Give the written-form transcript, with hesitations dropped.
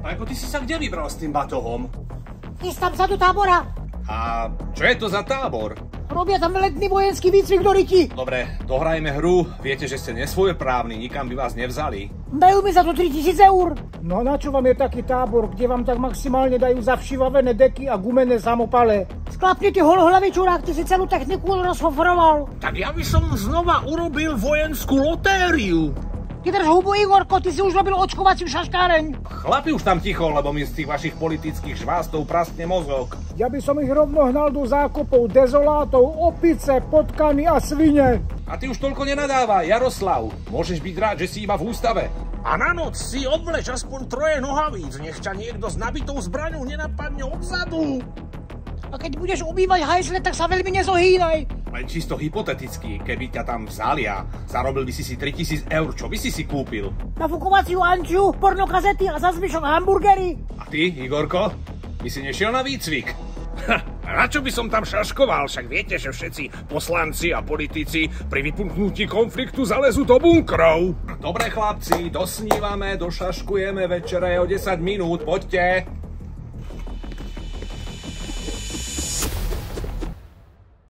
Majko, ty si sa kde vybral s tým batohom? Chystám sa do tábora. A čo je to za tábor? Robia tam letný vojenský výcvik do riti. Dobre, dohrajme hru. Viete, že ste nesvojprávni, nikam by vás nevzali. Dajú mi za to 3000 eur. No na čo vám je taký tábor, kde vám tak maximálne dajú zavšivavené deky a gumené samopale? Sklapnite holohlavý čurák, ty si celú techniku rozfoforoval. Tak ja by som znova urobil vojenskú lotériu. Ty drž hubu, Igorko, ty si už robil očkovaciu šaškáreň. Chlapi už tam ticho, lebo mi z tých vašich politických žvástov praskne mozog. Ja by som ich rovno hnal do zákopov dezolátov, opice, potkany a svine. A ty už toľko nenadávaj, Jaroslav. Môžeš byť rád, že si iba v ústave. A na noc si odvleč aspoň 3 nohavíc, nech ťa niekto s nabitou zbraňou nenapadne odzadu. A keď budeš ubývať hajzle, tak sa veľmi nezohýnaj. Len čisto hypoteticky, keby ťa tam vzali a zarobil by si 3000 eur, čo by si kúpil? Nafukovaciu anču, pornokazety a za zvyšok hamburgery. A ty, Igorko, by si nešiel na výcvik? A na čo by som tam šaškoval? Však viete, že všetci poslanci a politici pri vypuknutí konfliktu zalezú do bunkrov. Dobre chlapci, dosnívame, došaškujeme, večera je o 10 minút, poďte.